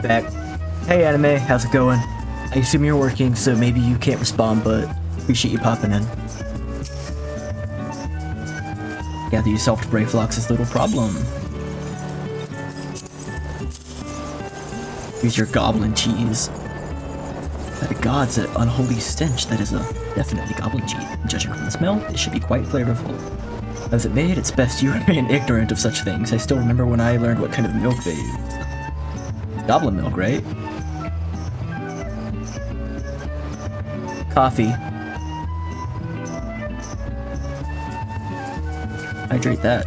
Back. Hey anime, how's it going? I assume you're working, so maybe you can't respond, but appreciate you popping in. Gather you solved Brayflox's little problem. Here's your goblin cheese. By the gods, that unholy stench, that is a definitely goblin cheese. Judging from the smell, it should be quite flavorful. As it made, it's best you remain ignorant of such things. I still remember when I learned what kind of milk they use. Goblin milk, right? Coffee. Hydrate that.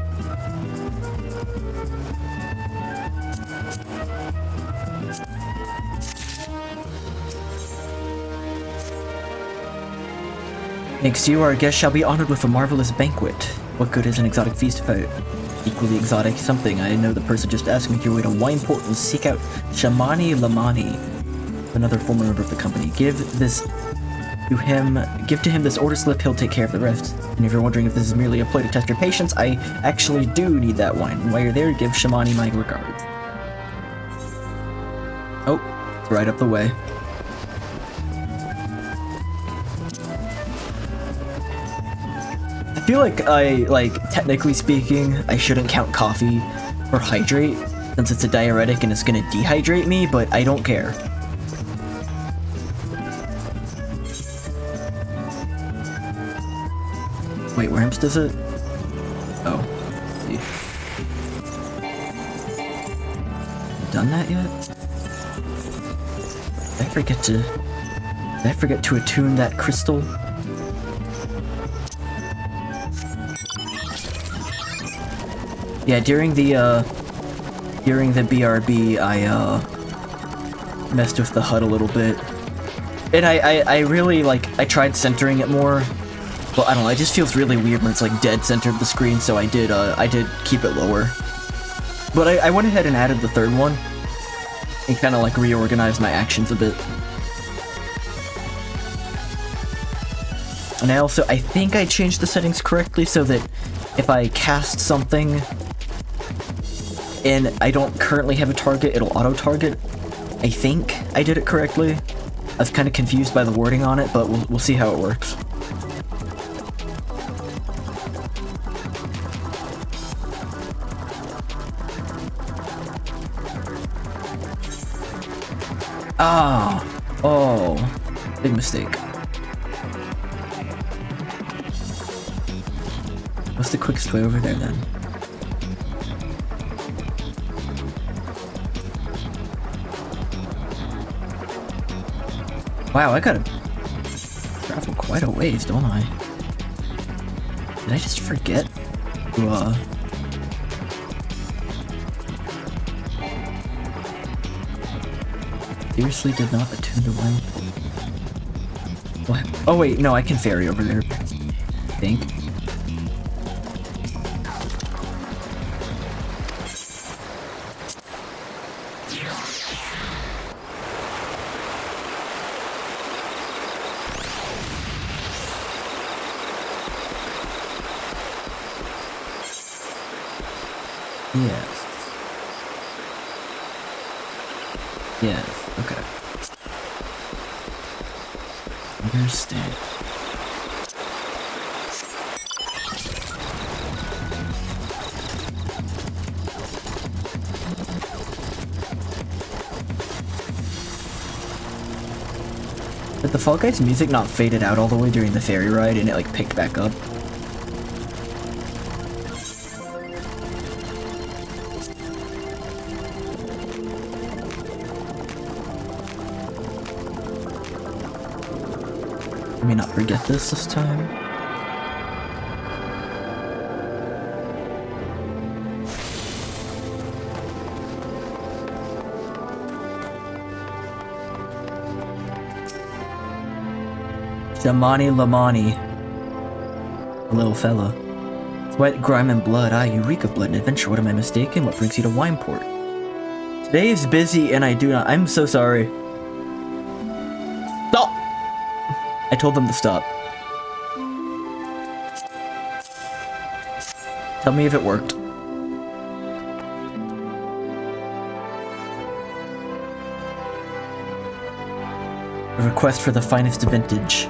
Thanks to you, our guest shall be honored with a marvelous banquet. What good is an exotic feast without equally exotic something? I know the person just asked me to wait a wine port and seek out Shamani Lamani, another former member of the company. Give to him this order slip, he'll take care of the rest. And if you're wondering if this is merely a play to test your patience, I actually do need that wine. While you're there, give Shamani my regards. Oh, it's right up the way. I feel like, technically speaking, I shouldn't count coffee for hydrate, since it's a diuretic and it's gonna dehydrate me, but I don't care. Wait, Worms does it? Oh. See. Done that yet? Did I forget to attune that crystal? Yeah, during the BRB, I messed with the HUD a little bit. And I really, I tried centering it more. Well, I don't know, it just feels really weird when it's, dead centered the screen, so I did keep it lower. But I went ahead and added the third one, and kind of, reorganized my actions a bit. And I think I changed the settings correctly so that if I cast something and I don't currently have a target, it'll auto-target. I think I did it correctly. I was kind of confused by the wording on it, but we'll see how it works. Oh, big mistake. What's the quickest way over there then? Wow, I gotta travel quite a ways, don't I? Did I just forget to, seriously did not attune the wine. What? Oh wait, no, I can ferry over there, I think. Yes. Yes, okay. Understand. Did the Fall Guys music not faded out all the way during the ferry ride and it picked back up? Let me not forget this time. Shamani Lamani. A little fella. Sweat, grime, and blood. Ah, Eureka blood and adventure. What am I mistaken? What brings you to Wineport? Today is busy and I do not. I'm so sorry. Stop! I told them to stop. Tell me if it worked. request for the finest vintage.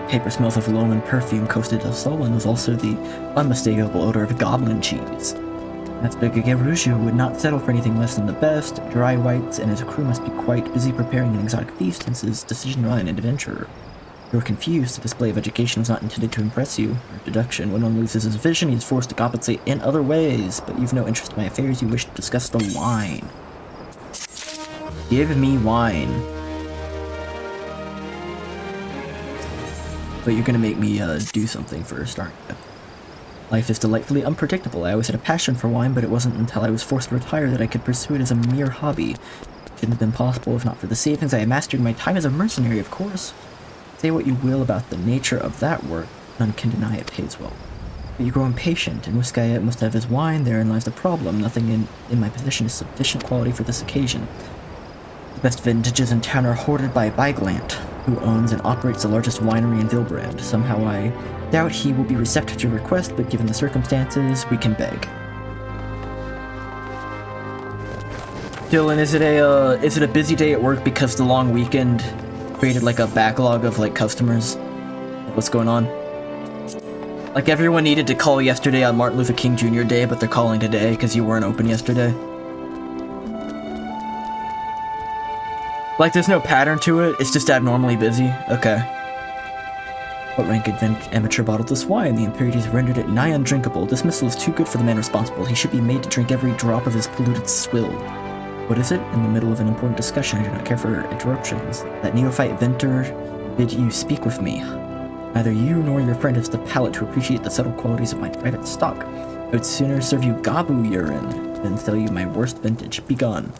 Paper smells of loam and perfume coasted to sullen was also the unmistakable odor of goblin cheese. Master Gegeruju would not settle for anything less than the best. Dry whites and his crew must be quite busy preparing an exotic feast since his decision on an adventurer. You are confused. The display of education was not intended to impress you. Your deduction. When one loses his vision, he is forced to compensate in other ways. But you've no interest in my affairs. You wish to discuss the wine. Give me wine. But you're gonna make me do something first, aren't you? Life is delightfully unpredictable. I always had a passion for wine, but it wasn't until I was forced to retire that I could pursue it as a mere hobby. It shouldn't have been possible if not for the savings I had mastered in my time as a mercenary, of course. Say what you will about the nature of that work, none can deny it pays well. But you grow impatient, and Wiskayet must have his wine. Therein lies the problem. Nothing in my possession is sufficient quality for this occasion. The best vintages in town are hoarded by Byglant, who owns and operates the largest winery in Vilbrand. Somehow I doubt he will be receptive to your request, but given the circumstances, we can beg. Dylan, is it a busy day at work because the long weekend created like a backlog of like customers? What's going on? Like everyone needed to call yesterday on Martin Luther King Jr. Day, but they're calling today because you weren't open yesterday. Like there's no pattern to it, it's just abnormally busy. Okay. What rank amateur bottled this wine? The impurities rendered it nigh undrinkable. Dismissal is too good for the man responsible. He should be made to drink every drop of his polluted swill. What is it? In the middle of an important discussion, I do not care for interruptions. That neophyte venter bid you speak with me. Neither you nor your friend has the palate to appreciate the subtle qualities of my private stock. I would sooner serve you gabu urine than sell you my worst vintage. Begone.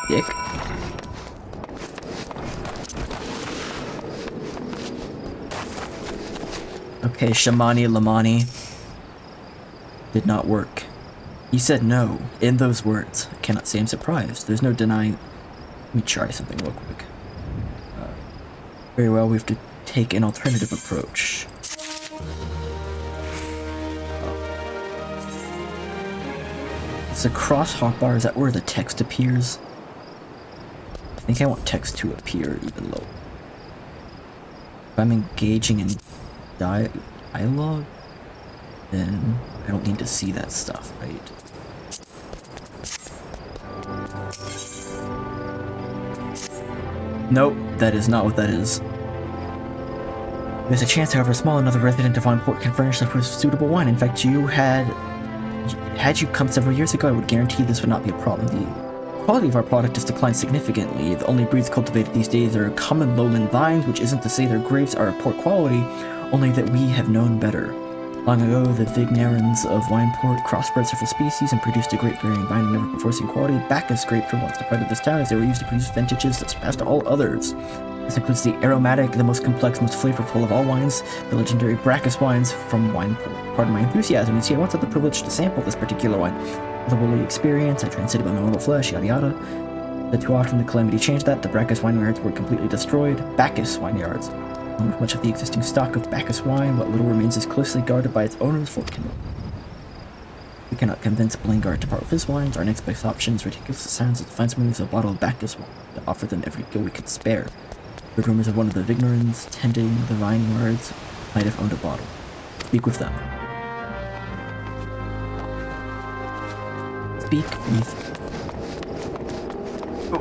Dick. Okay, Shamani Lamani. Did not work. He said no, in those words. I cannot say I'm surprised. There's no denying... Let me try something real quick. Very well, we have to take an alternative approach. It's a cross hotbar, is that where the text appears? I think I want text to appear even lower. If I'm engaging in dialogue, then I don't need to see that stuff, right? Nope, that is not what that is. There's a chance, however small, another resident of Vineport can furnish us with suitable wine. In fact, had you come several years ago, I would guarantee this would not be a problem. The quality of our product has declined significantly. The only breeds cultivated these days are common lowland vines, which isn't to say their grapes are of poor quality, only that we have known better. Long ago, the Vignarans of Wineport crossbred several species and produced a grape varying vine never before seen quality. Bacchus grapes were once the pride of this town, as they were used to produce vintages that surpassed all others. This includes the aromatic, the most complex, most flavorful of all wines, the legendary Bacchus wines from Wineport. Pardon my enthusiasm, you see, I once had the privilege to sample this particular wine. With a woolly experience, I transcended by my mortal flesh, yada yada. But too often the calamity changed that. The Bacchus vineyards were completely destroyed. Bacchus vineyards. Along with much of the existing stock of Bacchus wine, what little remains is closely guarded by its owners for kindle. We cannot convince Blingard to part with his wines. Our next best option is ridiculous. The sounds of the fine smooth a bottle of Bacchus wine to offer them every gill we could spare. The rumors of one of the Vignorans tending the vineyards might have owned a bottle. Speak with them. Speak with...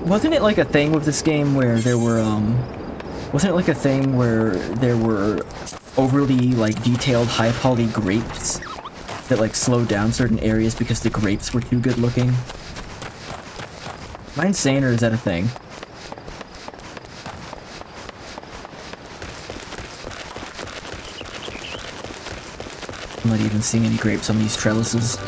Wasn't it like a thing with this game where there were, wasn't it like a thing where there were overly, like, detailed high-poly grapes that, like, slowed down certain areas because the grapes were too good looking? Am I insane, or is that a thing? I'm not even seeing any grapes on these trellises.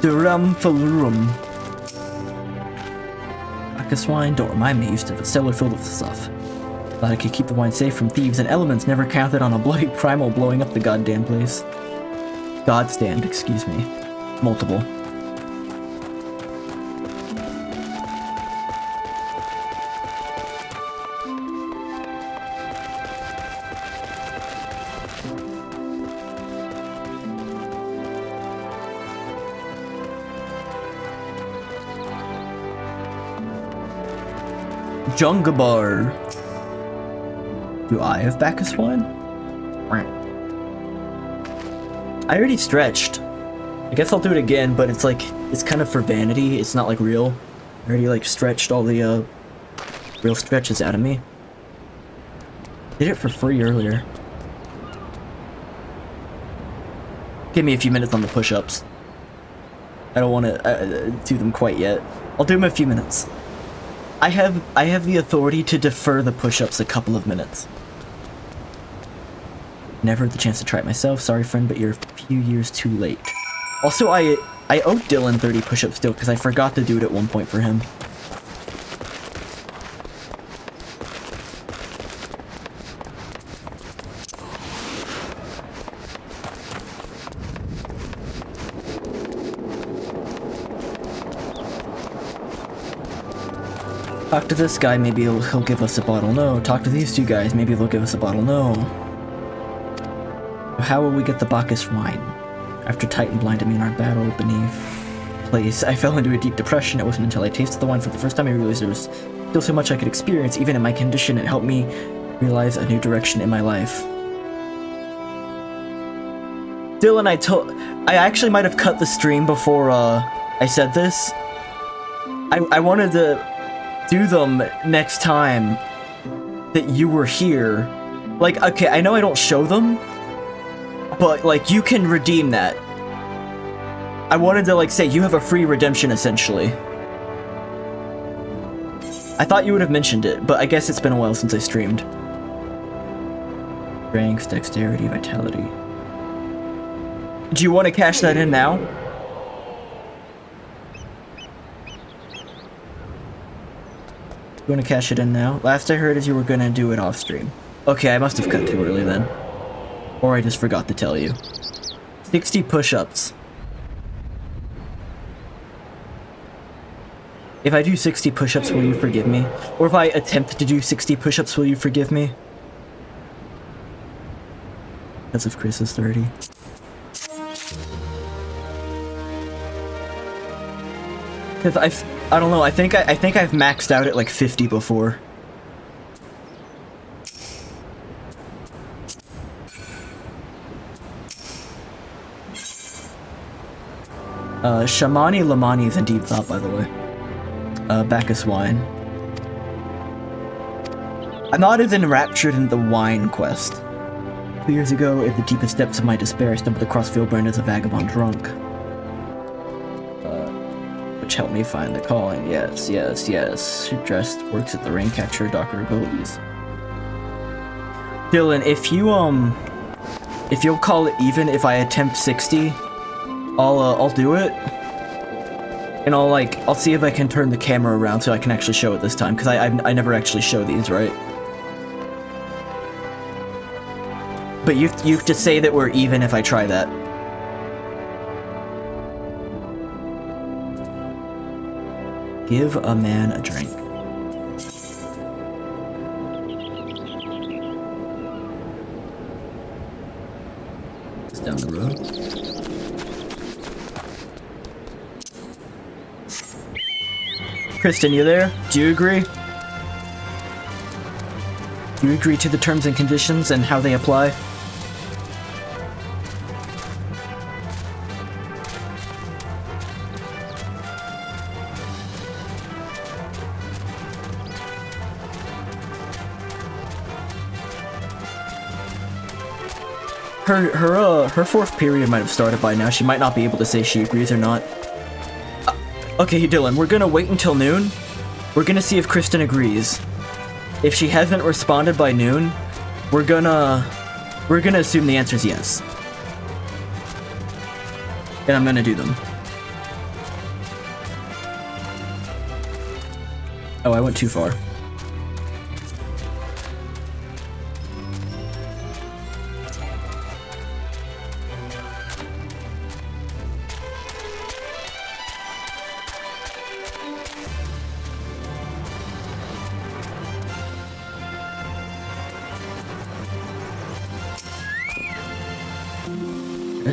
Durum falurum. Bacchus wine, don't remind me, used to have a cellar filled with stuff. Thought I could keep the wine safe from thieves and elements, never counted on a bloody primal blowing up the goddamn place. Godstand, excuse me. Multiple. Jungabar. Do I have Bacchus wine? I already stretched. I guess I'll do it again, but it's like, it's kind of for vanity. It's not like real. I already like stretched all the real stretches out of me. Did it for free earlier. Give me a few minutes on the push-ups. I don't want to do them quite yet. I'll do them in a few minutes. I have the authority to defer the push-ups a couple of minutes. Never had the chance to try it myself. Sorry, friend, but you're a few years too late. Also, I owe Dylan 30 push-ups still because I forgot to do it at one point for him. Talk to this guy, maybe he'll give us a bottle, no. Talk to these two guys, maybe they'll give us a bottle, no. How will we get the Bacchus wine? After Titan blinded me in our battle beneath place, I fell into a deep depression. It wasn't until I tasted the wine for the first time I realized there was still so much I could experience, even in my condition. It helped me realize a new direction in my life. Dylan, I actually might have cut the stream before I said this. I wanted to do them next time that you were here. Like, okay, I know I don't show them, but like you can redeem that. I wanted to like say you have a free redemption essentially. I thought you would have mentioned it, but I guess it's been a while since I streamed. Strength, dexterity, vitality. Do you want to cash that in now? You want to cash it in now? Last I heard is you were gonna do it off stream. Okay, I must have cut too early then. Or I just forgot to tell you. 60 push-ups. If I do 60 push-ups, will you forgive me? Or if I attempt to do 60 push-ups, will you forgive me? Because of Chris is 30. Because I don't know, I think I've maxed out at like 50 before. Shamani Lamani is in deep thought, by the way. Bacchus wine. I'm not as enraptured in the wine quest. 2 years ago, in the deepest depths of my despair, I stumbled across Reborn as a vagabond drunk. Which helped me find the calling. Yes, yes, yes. She dressed, works at the Raincatcher, Dr. Goldie's. Dylan, if you'll call it even if I attempt 60, I'll do it. And I'll see if I can turn the camera around so I can actually show it this time, because I never actually show these, right? But you have to say that we're even if I try that. Give a man a drink. It's down the road. Kristen, you there? Do you agree? Do you agree to the terms and conditions and how they apply? Her fourth period might have started by now. She might not be able to say she agrees or not. Okay, Dylan, we're gonna wait until noon. We're gonna see if Kristen agrees. If she hasn't responded by noon, we're gonna assume the answer is yes. And I'm gonna do them. Oh, I went too far.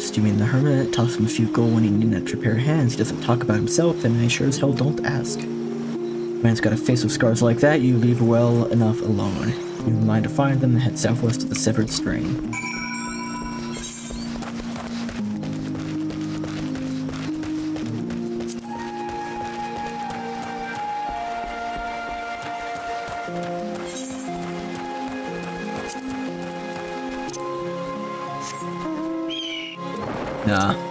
Do you mean the hermit? Toss him a few gold when he needs an extra pair of hands. He doesn't talk about himself, and I sure as hell don't ask. Man's got a face with scars like that, you leave well enough alone. You have mind to find them and head southwest to the severed string. Nah.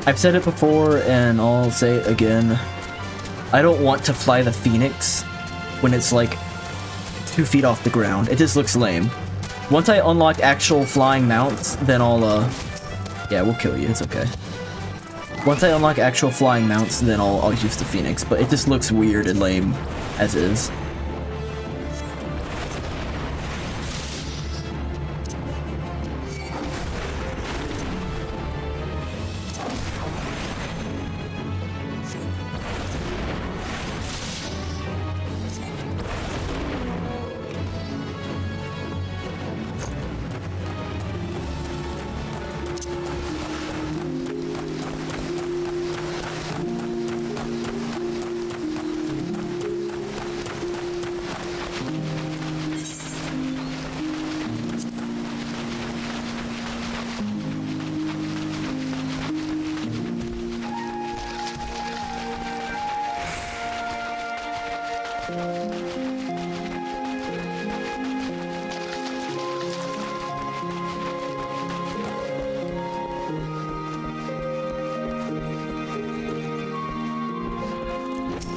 I've said it before, and I'll say it again. I don't want to fly the Phoenix when it's like 2 feet off the ground. It just looks lame. Once I unlock actual flying mounts, then I'll, yeah, we'll kill you, it's okay. Once I unlock actual flying mounts, then I'll use the Phoenix, but it just looks weird and lame as is.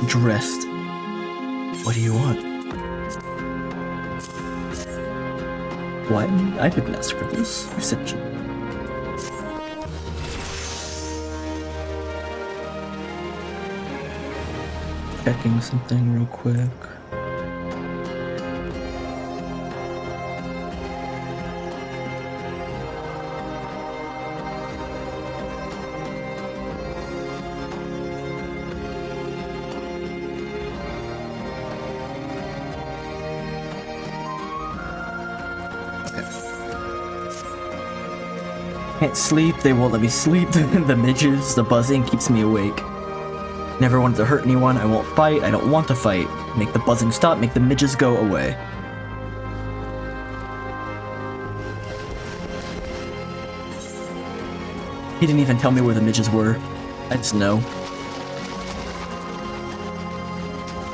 Dressed. What do you want? What? I didn't ask for this. You said you. Checking something real quick. Can't sleep, they won't let me sleep. The midges, the buzzing keeps me awake. Never wanted to hurt anyone, I won't fight, I don't want to fight. Make the buzzing stop, make the midges go away. He didn't even tell me where the midges were. I just know.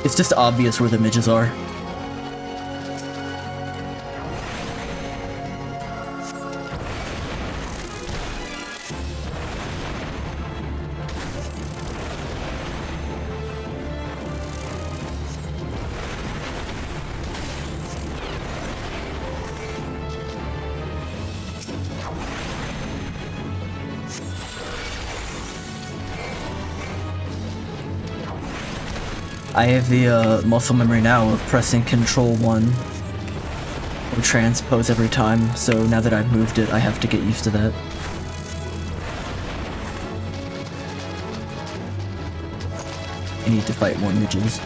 It's just obvious where the midges are. I have the muscle memory now of pressing Control 1 or transpose every time, so now that I've moved it, I have to get used to that. I need to fight more midges.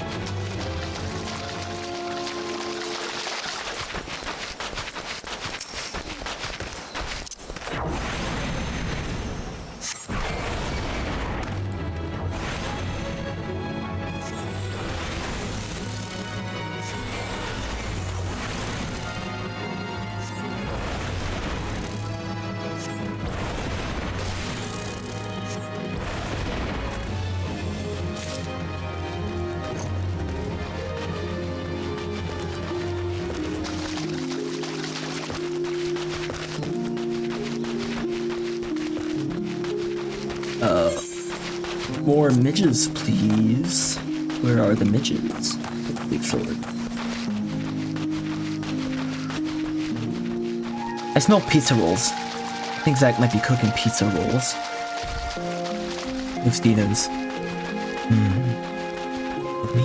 More midges, please. Where are the midges? Big sword. I smell pizza rolls. I think Zach might be cooking pizza rolls. Tostitos. With me.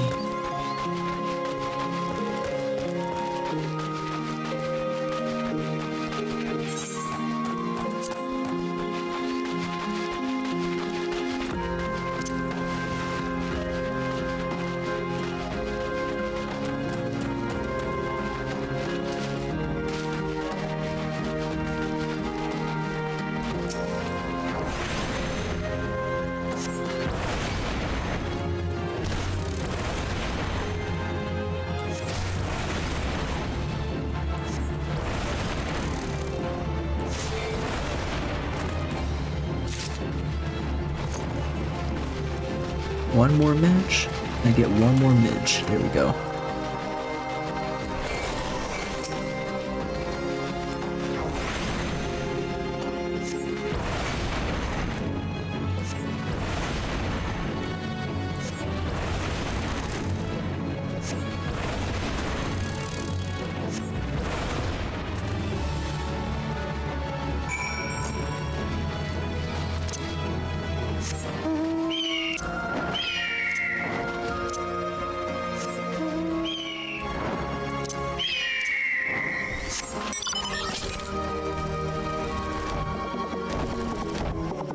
one more midge. I get one more midge. There we go.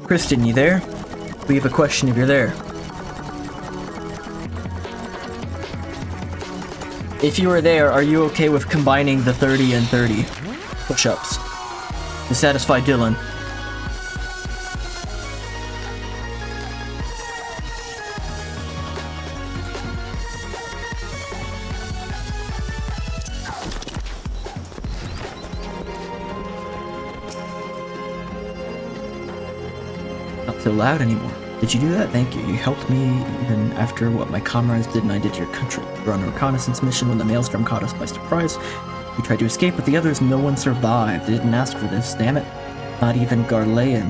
Kristen, you there? We have a question if you're there. If you are there, are you okay with combining the 30 and 30 push-ups to satisfy Dylan? Not so loud anymore. Did you do that? Thank you. You helped me even after what my comrades did and I did to your country. We were on a reconnaissance mission when the maelstrom caught us by surprise. We tried to escape, but the others, no one survived. They didn't ask for this, damn it. Not even Garlean.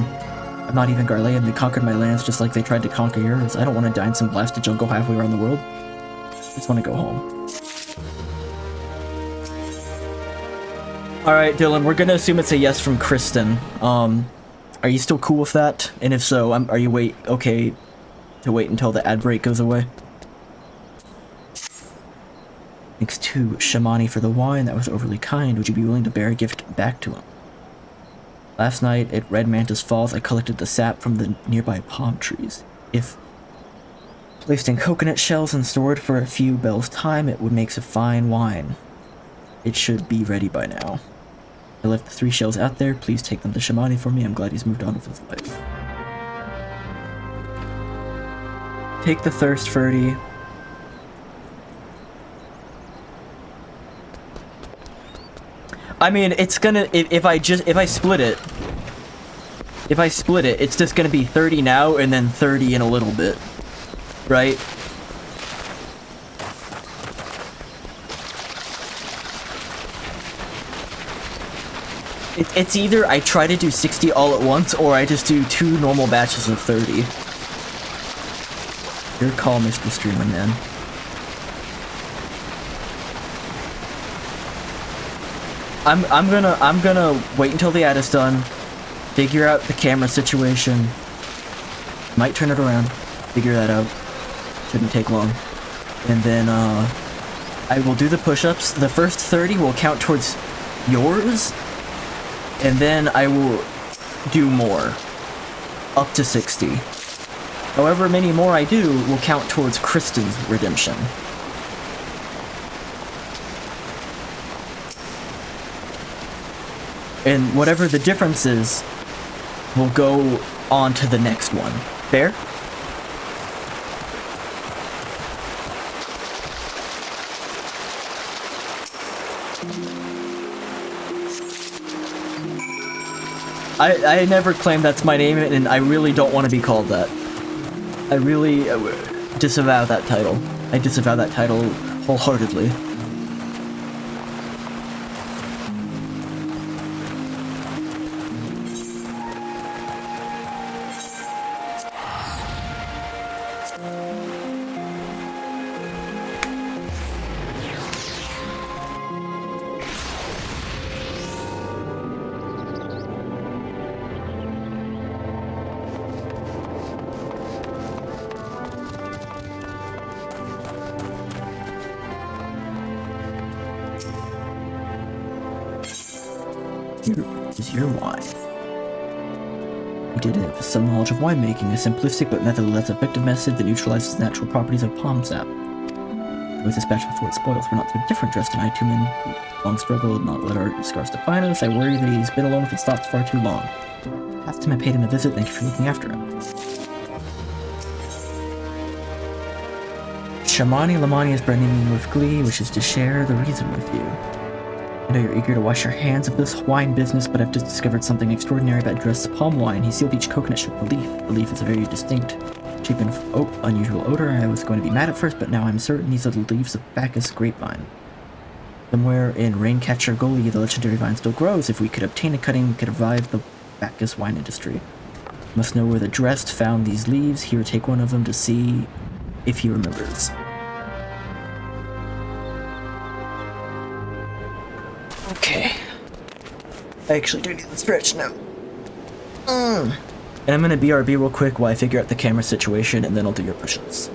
I'm not even Garlean. They conquered my lands just like they tried to conquer yours. I don't want to die in some blasted jungle halfway around the world. I just want to go home. Alright, Dylan, we're gonna assume it's a yes from Kristen. Are you still cool with that? And if so, are you okay to wait until the ad break goes away? Thanks to Shamani for the wine. That was overly kind. Would you be willing to bear a gift back to him? Last night at Red Mantis Falls, I collected the sap from the nearby palm trees. If placed in coconut shells and stored for a few bells' time, it would make a fine wine. It should be ready by now. I left the 3 shells out there. Please take them to Shamani for me. I'm glad he's moved on with his life. Take the thirst, Ferdy. I mean, it's gonna, if I split it, it's just gonna be 30 now and then 30 in a little bit, right? It's either I try to do 60 all at once, or I just do 2 normal batches of 30. Your call, Mr. Streamer Man. I'm gonna wait until the ad is done, figure out the camera situation, might turn it around, figure that out, shouldn't take long, and then I will do the push-ups. The first 30 will count towards yours, and then I will do more, up to 60. However many more I do will count towards Kristen's redemption. And whatever the difference is, will go on to the next one. Fair? I never claimed that's my name, and I really don't want to be called that. I really disavow that title. I disavow that title wholeheartedly. Is your wine. You did have some knowledge of winemaking, a simplistic but nevertheless effective method that neutralizes the natural properties of palm sap. With this batch before it spoils, we're not so different dressed in Itumen. Long struggle, not let our scars define us. I worry that he's been alone if it stops far too long. Last time I paid him a visit, thank you for looking after him. Shamani Lamani is branding me with glee, wishes to share the reason with you. I know you're eager to wash your hands of this wine business, but I've just discovered something extraordinary about dressed palm wine. He sealed each coconut shell with a leaf. The leaf is very distinct. Cheap and unusual odor. I was going to be mad at first, but now I'm certain these are the leaves of Bacchus grapevine. Somewhere in Raincatcher Gully, the legendary vine still grows. If we could obtain a cutting, we could revive the Bacchus wine industry. Must know where the Dressed found these leaves. Here, take one of them to see if he remembers. Okay. I actually do need the stretch now. And I'm gonna BRB real quick while I figure out the camera situation, and then I'll do your push-ups.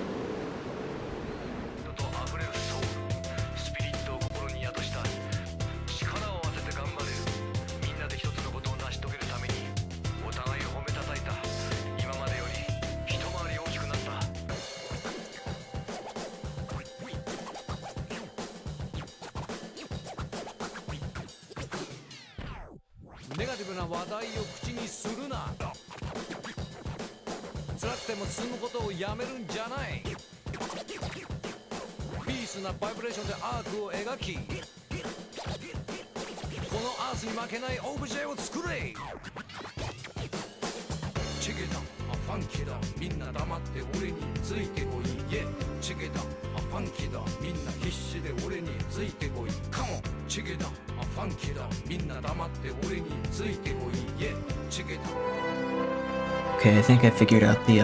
Okay, I think I figured out the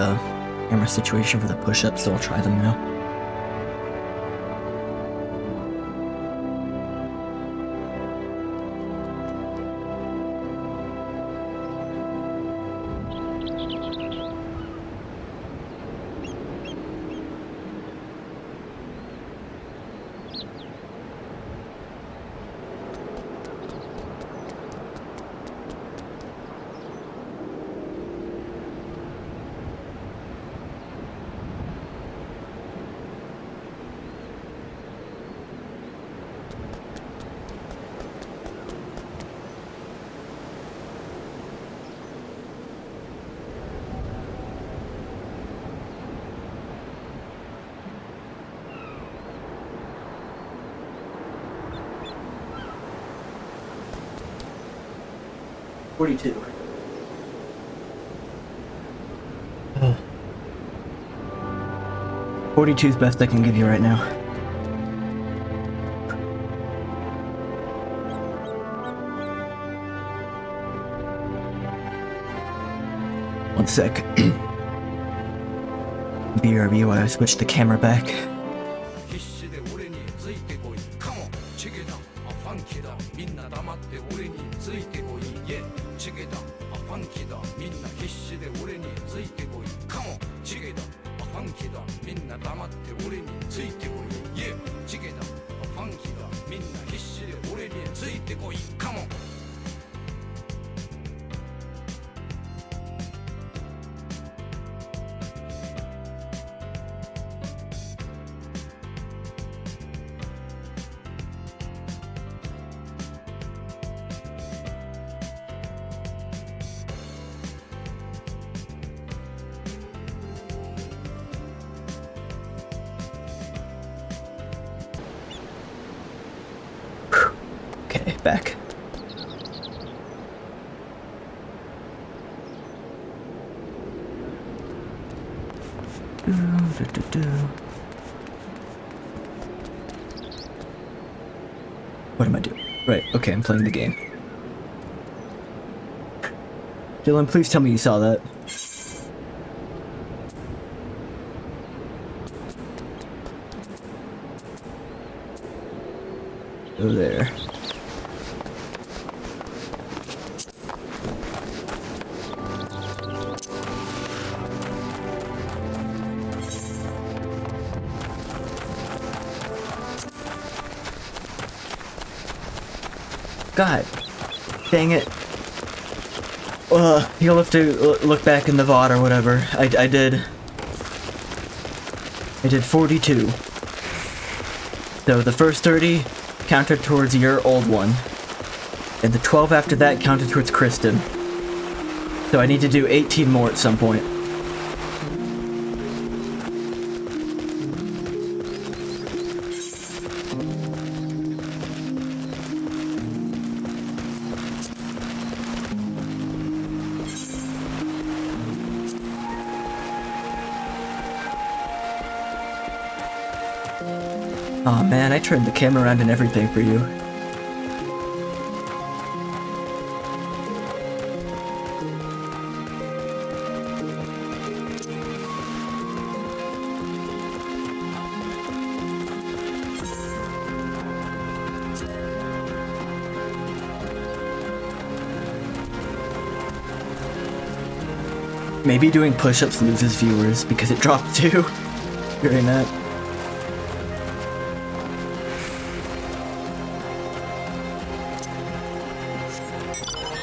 camera situation for the push-ups, so I'll try them now. $42. 42 is best I can give you right now. One sec. BRB while I switch the camera back. Okay, back. What am I doing? Right, okay, I'm playing the game. Dylan, please tell me you saw that. Go there. God, dang it. You'll have to look back in the VOD or whatever. I did 42. So the first 30 counted towards your old one, and the 12 after that counted towards Kristen. So I need to do 18 more at some point. Aw man, I turned the camera around and everything for you. Maybe doing push-ups loses viewers because it dropped too during that.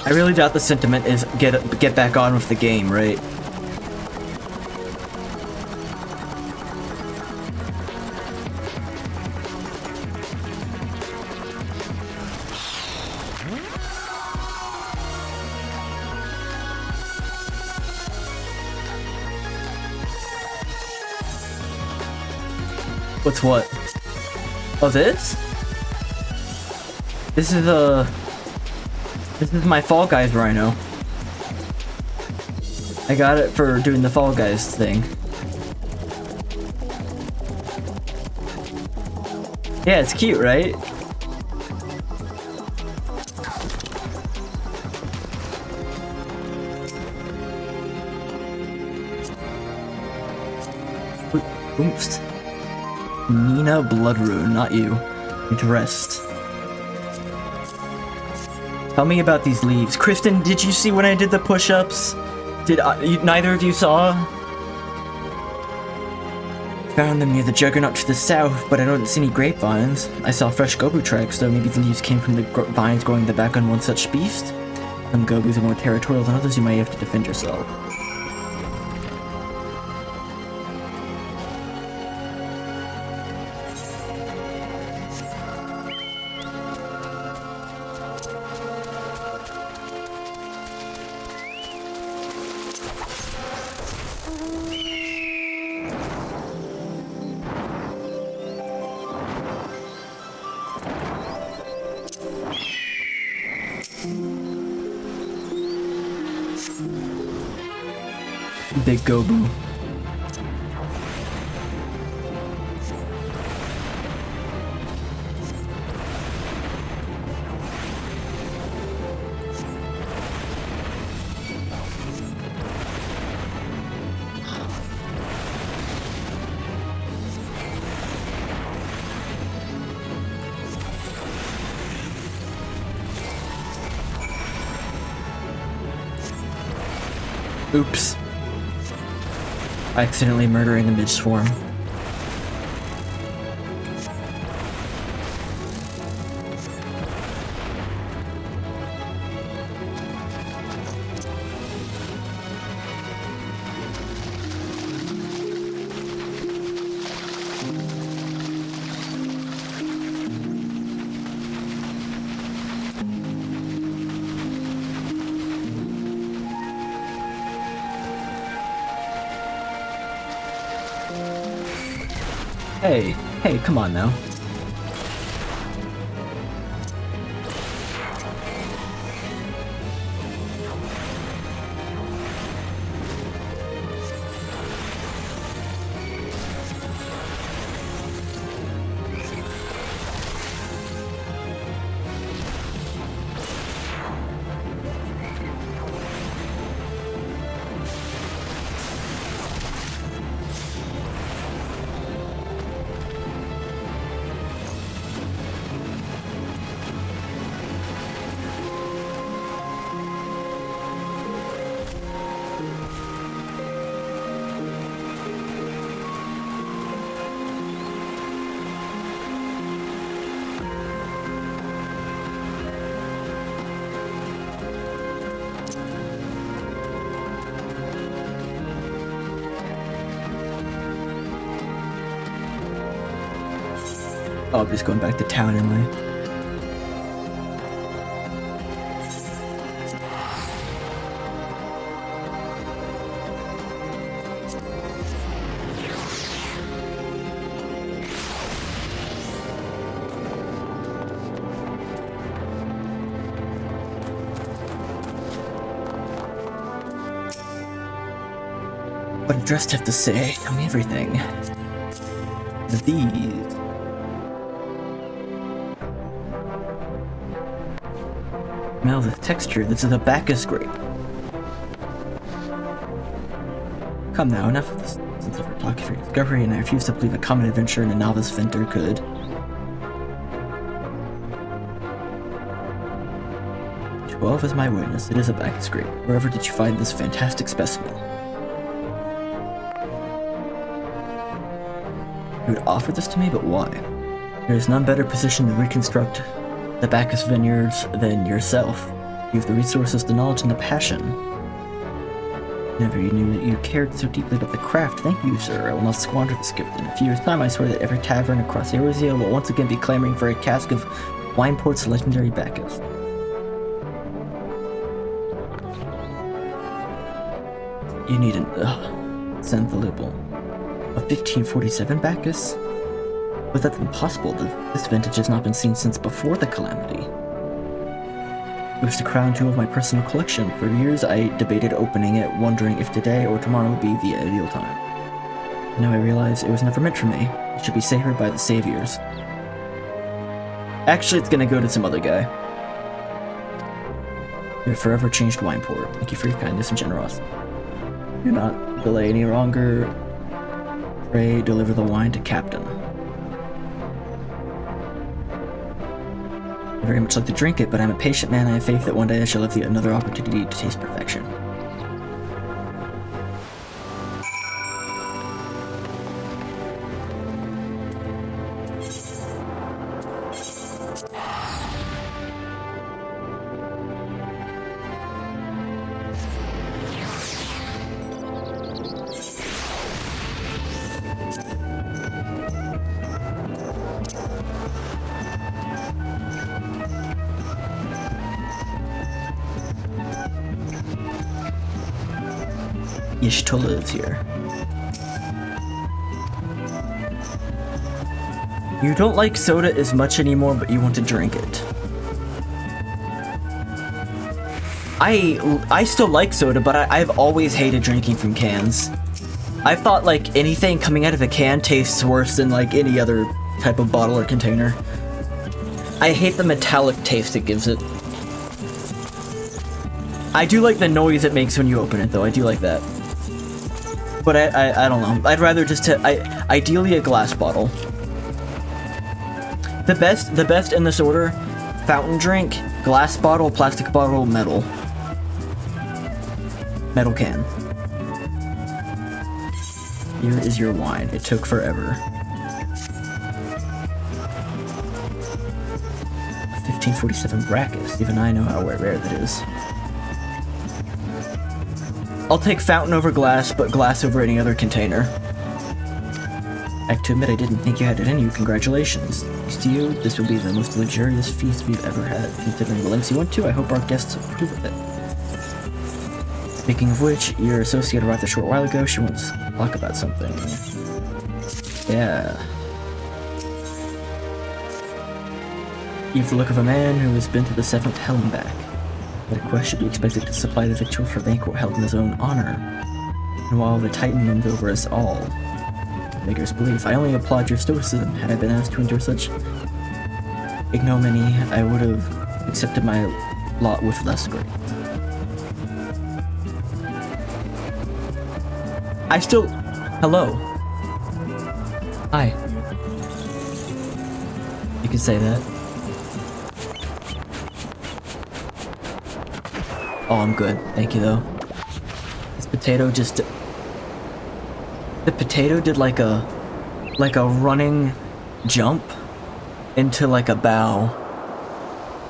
I really doubt the sentiment is get back on with the game, right? What's what? Oh, this? This is my Fall Guys Rhino. I got it for doing the Fall Guys thing. Yeah, it's cute, right? Oops. Nina Bloodrune, not you. Need to rest. Tell me about these leaves. Kristen, did you see when I did the push-ups? Neither of you saw? Found them near the Juggernaut to the south, but I don't see any grapevines. I saw fresh Gobu tracks, though maybe the leaves came from the vines growing the back on one such beast. Some Gobus are more territorial than others, you might have to defend yourself. Big Gobu. Oops. Accidentally murdering a midge swarm. Hey, come on now. Oh, I'm just going back to town, am I? What does Dressed have to say? Tell me everything. These. Smell the texture. This is a Bacchus grape. Come now, enough of this since I've talked for your discovery, and I refuse to believe a common adventurer and a novice vintner could. 12 is my witness. It is a Bacchus grape. Wherever did you find this fantastic specimen? You would offer this to me, but why? There is none better positioned to reconstruct the Bacchus vineyards than yourself. You have the resources, the knowledge, and the passion. Never you knew you cared so deeply about the craft. Thank you, sir. I will not squander this gift. In a few years' time, I swear that every tavern across Eorzea will once again be clamoring for a cask of Wineport's legendary Bacchus. You need an... send the label. A 1547 Bacchus? But that's impossible. This vintage has not been seen since before the calamity. It was the crown jewel of my personal collection. For years I debated opening it, wondering if today or tomorrow would be the ideal time. Now I realize it was never meant for me. It should be savored by the saviors. Actually, it's gonna go to some other guy. You have forever changed Wineport. Thank you for your kindness and generosity. Do not delay any longer. Pray deliver the wine to Captain. I very much like to drink it, but I'm a patient man. I have faith that one day I shall have another opportunity to taste perfection. Ishto lives here. You don't like soda as much anymore, but you want to drink it. I still like soda, but I've always hated drinking from cans. I thought like anything coming out of a can tastes worse than like any other type of bottle or container. I hate the metallic taste it gives it. I do like the noise it makes when you open it though, I do like that. But I don't know. I'd rather just ideally a glass bottle. The best in this order: fountain drink, glass bottle, plastic bottle, metal can. Here is your wine. It took forever. 1547 Bacchus. Even I know how rare that is. I'll take fountain over glass, but glass over any other container. I have to admit, I didn't think you had it in you. Congratulations. Thanks to you, this will be the most luxurious feast we've ever had. Considering the lengths you went to, I hope our guests approve of it. Speaking of which, your associate arrived a short while ago. She wants to talk about something. Yeah. You have the look of a man who has been to the 7th hell and back. But a quest should be expected to supply the victual for a banquet held in his own honor. And while the Titan looms over us all, beggars belief, I only applaud your stoicism. Had I been asked to endure such ignominy, I would have accepted my lot with less grace. I still... Hello. Hi. You can say that. Oh, I'm good. Thank you, though. This potato just... The potato did like a running jump into like a bow.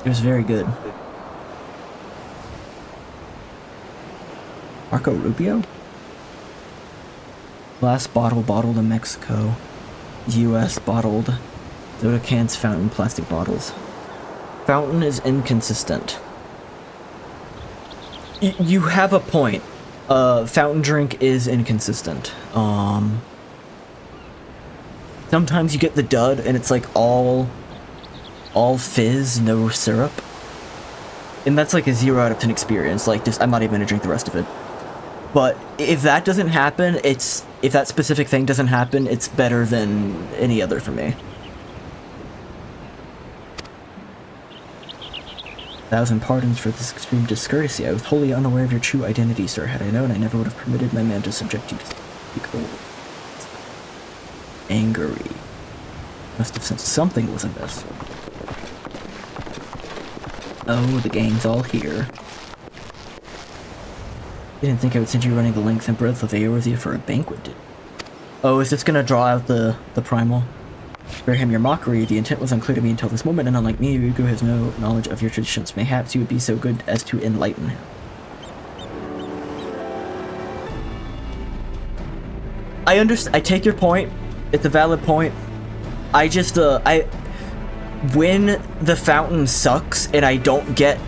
It was very good. Marco Rubio? Glass bottle bottled in Mexico. US bottled. Soda cans, fountain, plastic bottles. Fountain is inconsistent. You have a point. Fountain drink is inconsistent. Sometimes you get the dud and it's like all fizz, no syrup. And that's like a 0 out of 10 experience. Like, just, I'm not even gonna drink the rest of it. But if that doesn't happen, if that specific thing doesn't happen, it's better than any other for me. 1,000 pardons for this extreme discourtesy. I was wholly unaware of your true identity, sir. Had I known, I never would have permitted my man to subject you to speak old. Angry. Must have sensed something was amiss. Oh, the gang's all here. Didn't think I would send you running the length and breadth of Eorzea for a banquet, did you? Oh, is this gonna draw out the primal? Spare him your mockery. The intent was unclear to me until this moment, and unlike me, Ryugu has no knowledge of your traditions. Mayhaps you would be so good as to enlighten him. I take your point. It's a valid point. I just, when the fountain sucks and I don't get,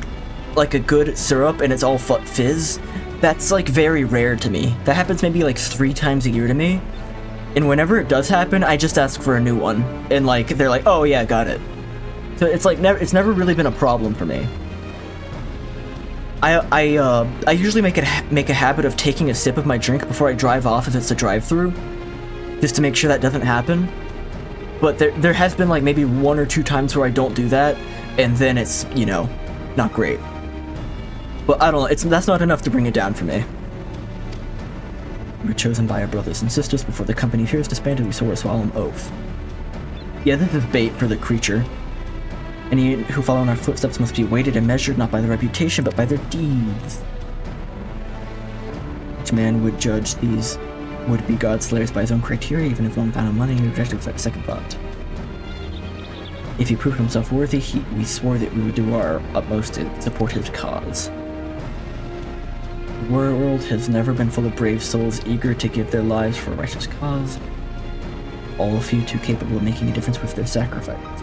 like, a good syrup and it's all fizz, that's, like, very rare to me. That happens maybe, like, 3 times a year to me. And whenever it does happen, I just ask for a new one. And, like, they're like, oh, yeah, got it. So it's, like, it's never really been a problem for me. I usually make a habit of taking a sip of my drink before I drive off if it's a drive-through, just to make sure that doesn't happen. But there has been, like, maybe 1 or 2 times where I don't do that, and then it's, you know, not great. But I don't know, that's not enough to bring it down for me. We were chosen by our brothers and sisters before the company here is disbanded. We swore a solemn oath. Yeah, this is bait for the creature. Any who follow in our footsteps must be weighted and measured not by their reputation, but by their deeds. Each man would judge these would-be god-slayers by his own criteria, even if one found him money, he rejected without a second thought. If he proved himself worthy, we swore that we would do our utmost to support his cause. The world has never been full of brave souls eager to give their lives for a righteous cause, all few too capable of making a difference with their sacrifice.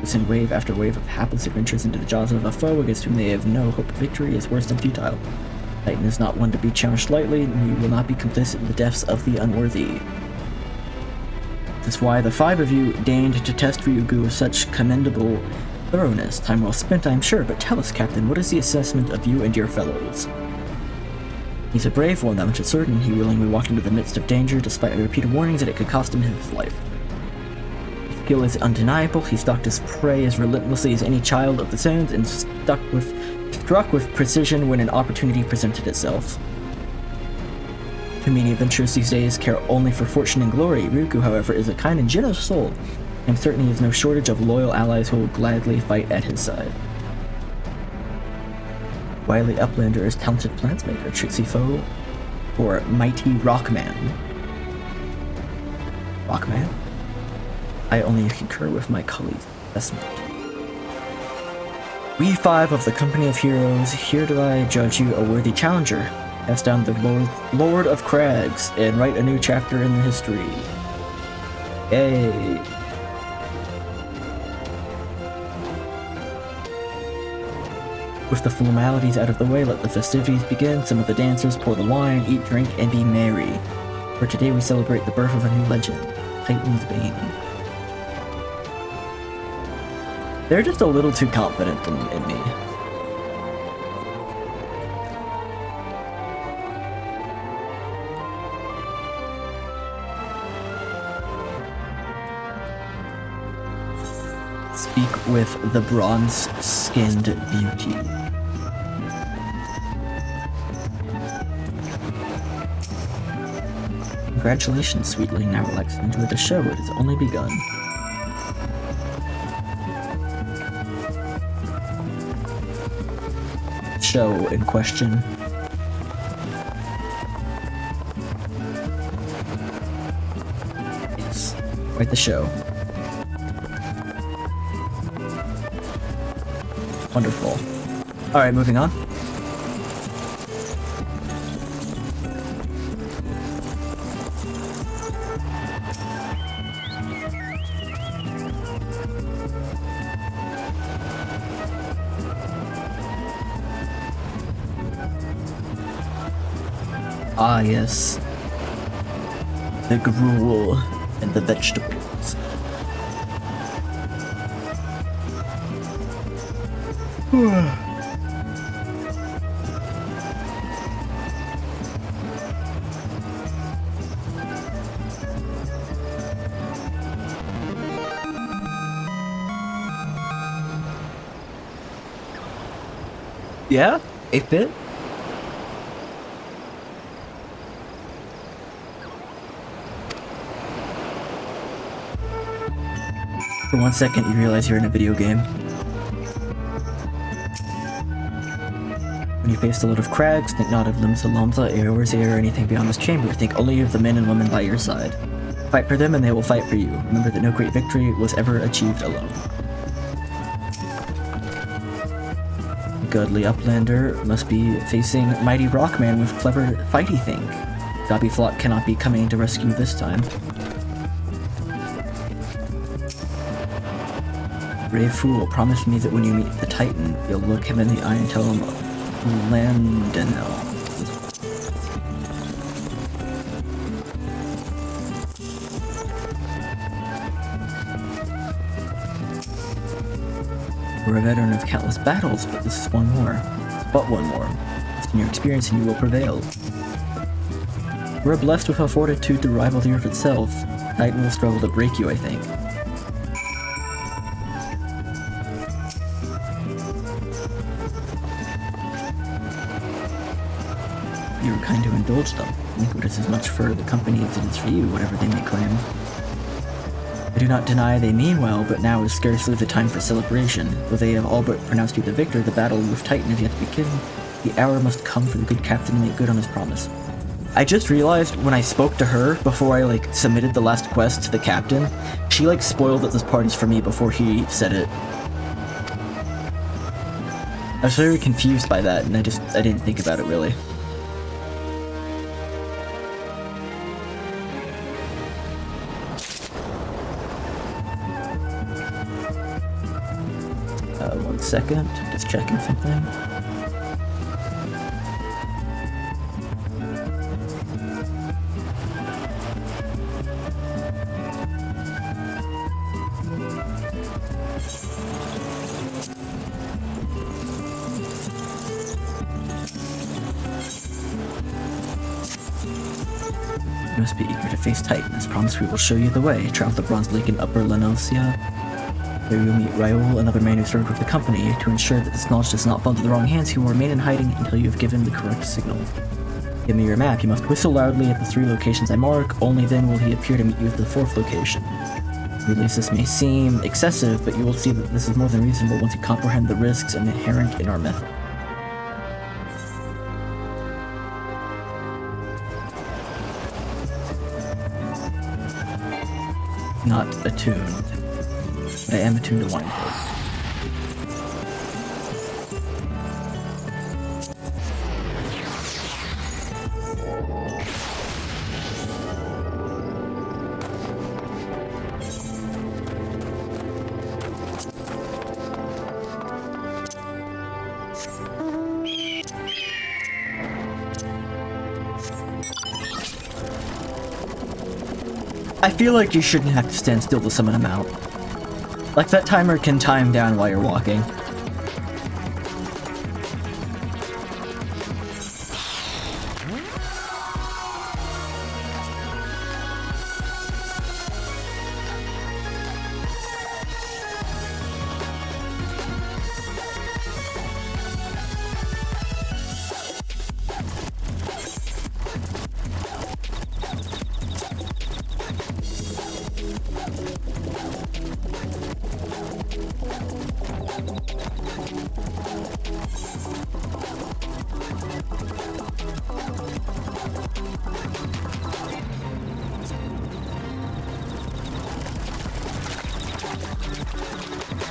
To send wave after wave of hapless adventurers into the jaws of a foe against whom they have no hope of victory is worse than futile. Titan is not one to be challenged lightly, and we will not be complicit in the deaths of the unworthy. This is why the 5 of you deigned to test Ryugu with such commendable thoroughness. Time well spent, I am sure, but tell us, Captain, what is the assessment of you and your fellows? He's a brave one, that much is certain. He willingly walked into the midst of danger, despite repeated warnings that it could cost him his life. His skill is undeniable. He stalked his prey as relentlessly as any child of the sands, and struck with precision when an opportunity presented itself. Too many adventurers these days care only for fortune and glory. Ryugu, however, is a kind and generous soul. I'm certain he has no shortage of loyal allies who will gladly fight at his side. Wily Uplander is talented plantsmaker, tricksy foe, or mighty Rockman. Rockman? I only concur with my colleague's assessment. We 5 of the Company of Heroes, here do I judge you a worthy challenger. Cast down the Lord of Crags and write a new chapter in the history. Yay! With the formalities out of the way, let the festivities begin. Some of the dancers pour the wine, eat, drink, and be merry. For today we celebrate the birth of a new legend, Titan's Bane. They're just a little too confident in me. Speak with the bronze-skinned beauty. Congratulations, sweetling. Now relax and enjoy the show. It has only begun. Show in question. Yes, quite the show. Wonderful. Alright, moving on. Ah, yes. The gruel and the vegetables. Yeah? 8-bit? For 1 second, you realize you're in a video game. When you face a load of crags, think not of Limsa Lomza, Eorzea, or anything beyond this chamber. Think only of the men and women by your side. Fight for them and they will fight for you. Remember that no great victory was ever achieved alone. Godly Uplander must be facing mighty Rockman with clever fighty thing. Dobby Flock cannot be coming to rescue this time. Brave fool, promise me that when you meet the Titan, you'll look him in the eye and tell him, Landeno. We're a veteran of countless battles, but this is one more. But one more. It's in your experience and you will prevail. We're blessed with a fortitude to rival the earth itself. Titan will struggle to break you, I think. You were kind to indulge them. I think it is as much for the company as it is for you, whatever they may claim. I do not deny they mean well, but now is scarcely the time for celebration. Though they have all but pronounced you the victor, the battle with Titan is yet to begin. The hour must come for the good captain to make good on his promise. I just realized when I spoke to her, before I, submitted the last quest to the captain, she, spoiled that this party's for me before he said it. I was very confused by that, and I didn't think about it, really. One second, just checking something. You must be eager to face Titan. As promised, we will show you the way. Travel the Bronze Lake in Upper Lenosia. There you'll meet Raoul, another man who served with the company. To ensure that this knowledge does not fall into the wrong hands, he will remain in hiding until you have given the correct signal. Give me your map. You must whistle loudly at the 3 locations I mark. Only then will he appear to meet you at the 4th location. At least this may seem excessive, but you will see that this is more than reasonable once you comprehend the risks inherent in our method. Not attuned. But I am attuned to wine port. I feel like you shouldn't have to stand still to summon him out. Like, that timer can time down while you're walking.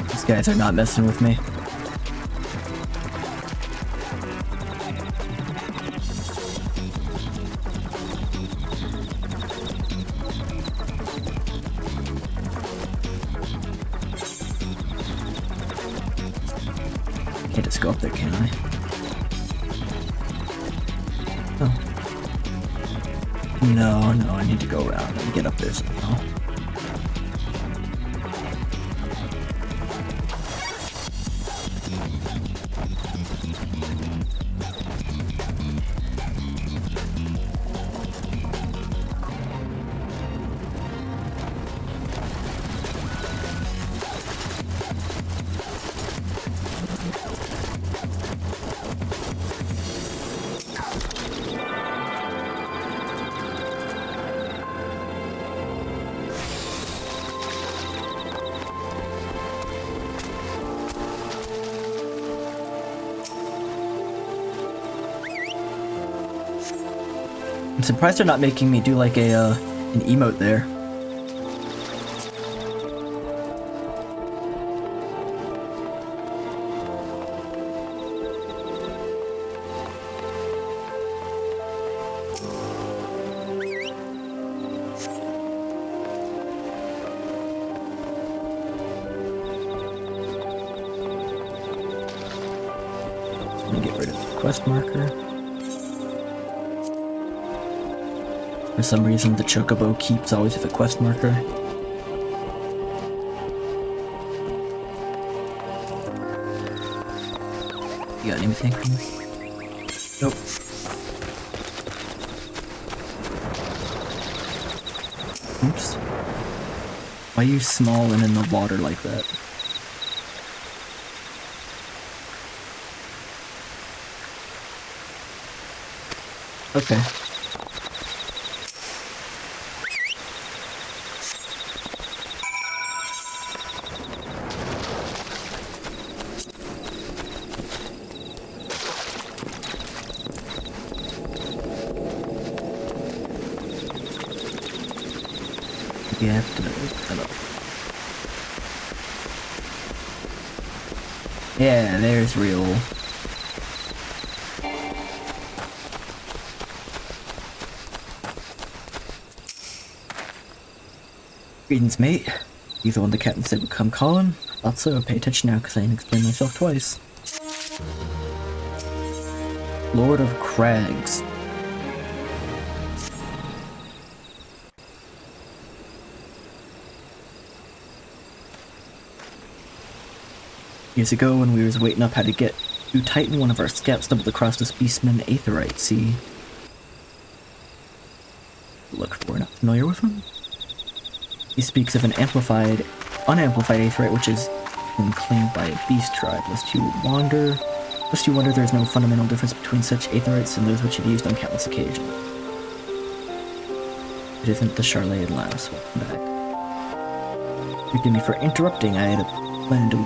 These guys are not messing with me. Can't just go up there, can I? Oh. No, I need to go around and get up there somehow. I'm surprised they're not making me do like a an emote there. Let me get rid of the quest marker. For some reason, the chocobo keeps always with a quest marker. You got anything for me? Nope. Oops. Why are you small and in the water like that? Okay. You have to hello. Yeah, there's real. Greetings, mate. You the one the captain said would come calling? Thought so. Pay attention now, because I didn't explain myself twice. Lord of Crags. Years ago, when we was waiting up how to get to Titan, one of our scouts stumbled across this beastman Aetherite. See? Look for, not familiar with him? He speaks of an unamplified Aetherite, which has been claimed by a beast tribe. Lest you wonder, there is no fundamental difference between such Aetherites and those which have used on countless occasions. It isn't the Charlet at last. Welcome back. Forgive me for interrupting. I had planned to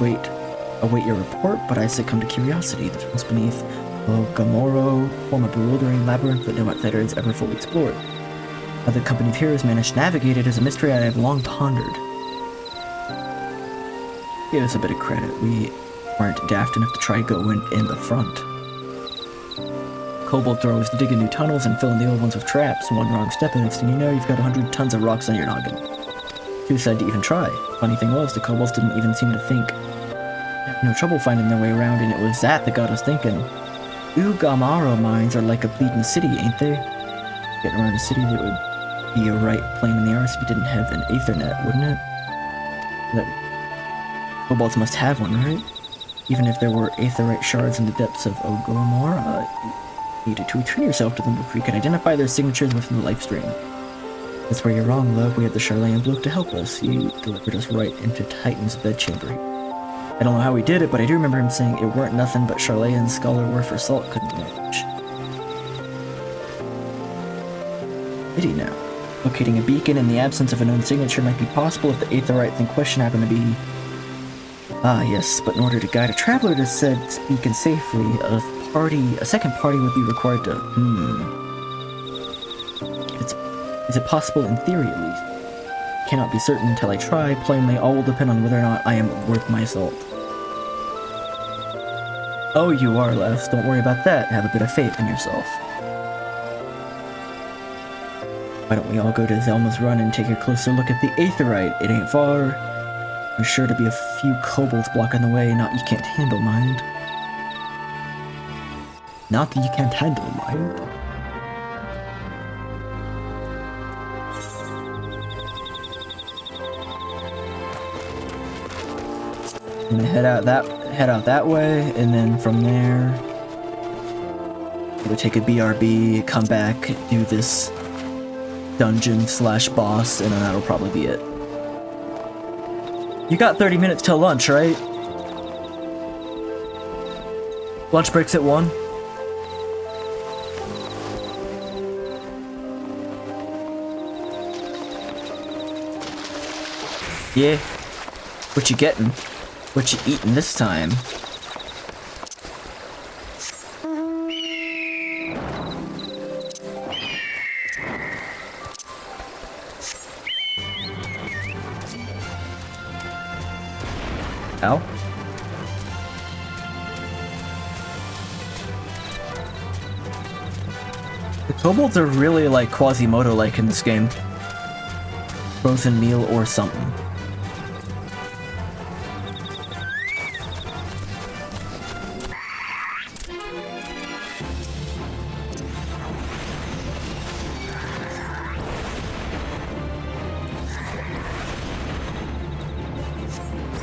await your report, but I succumbed to curiosity. The tunnels beneath Gamoro form a bewildering labyrinth that no outsider has ever fully explored. How the company of heroes managed to navigate it is a mystery I have long pondered. Give us a bit of credit. We weren't daft enough to try going in the front. Kobold throwers to dig in new tunnels and fill in the old ones with traps. One wrong step and next thing you know, you've got 100 tons of rocks on your noggin. Too sad to even try. Funny thing was, the kobolds didn't even seem to think. No trouble finding their way around, and it was that got us thinking. Gamaro mines are like a bleeding city, ain't they? Getting around a city that would be a right pain in the arse if you didn't have an Aethernet, wouldn't it? That kobolds must have one, right? Even if there were Aetherite shards in the depths of Ogomora, you needed to attune yourself to them before you could identify their signatures within the life stream. That's where you're wrong, love. We had the Charlet and Bloke to help us. He delivered us right into Titan's bedchamber. I don't know how he did it, but I do remember him saying it weren't nothing but Charlet and Scholar were for salt couldn't manage. Pity now. Locating a beacon in the absence of a known signature might be possible if the Aetherites in question happen to be... Ah, yes, but in order to guide a traveler to said beacon safely, a second party would be required to... Is it possible in theory, at least? Cannot be certain until I try. Plainly, all will depend on whether or not I am worth my salt. Oh, you are, Les. Don't worry about that. Have a bit of faith in yourself. Why don't we all go to Zelma's Run and take a closer look at the Aetherite? It ain't far. There's sure to be a few kobolds blocking the way. Not you can't handle, mind. Not that you can't handle, mind. I'm gonna head out that way, and then from there, we'll take a BRB, come back, do this dungeon/boss, and then that'll probably be it. You got 30 minutes till lunch, right? Lunch breaks at 1. Yeah. What you getting? What you eating this time? Ow. The kobolds are really like Quasimodo-like in this game. Frozen meal or something.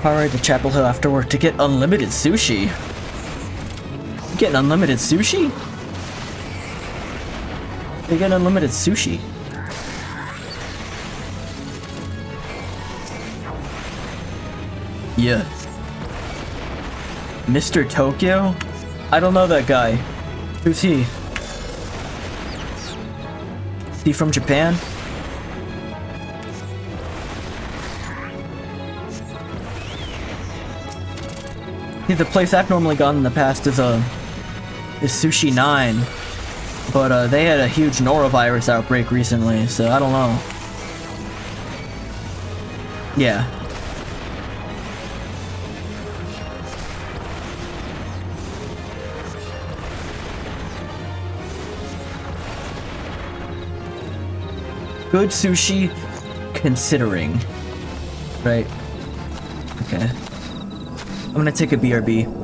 Alright, to Chapel Hill after work to get unlimited sushi. You getting unlimited sushi? You get unlimited sushi. Yeah. Mr. Tokyo? I don't know that guy. Who's he? Is he from Japan? See, the place I've normally gone in the past is Sushi 9. But they had a huge norovirus outbreak recently, so I don't know. Yeah. Good sushi, considering. Right. Okay. I'm gonna take a BRB.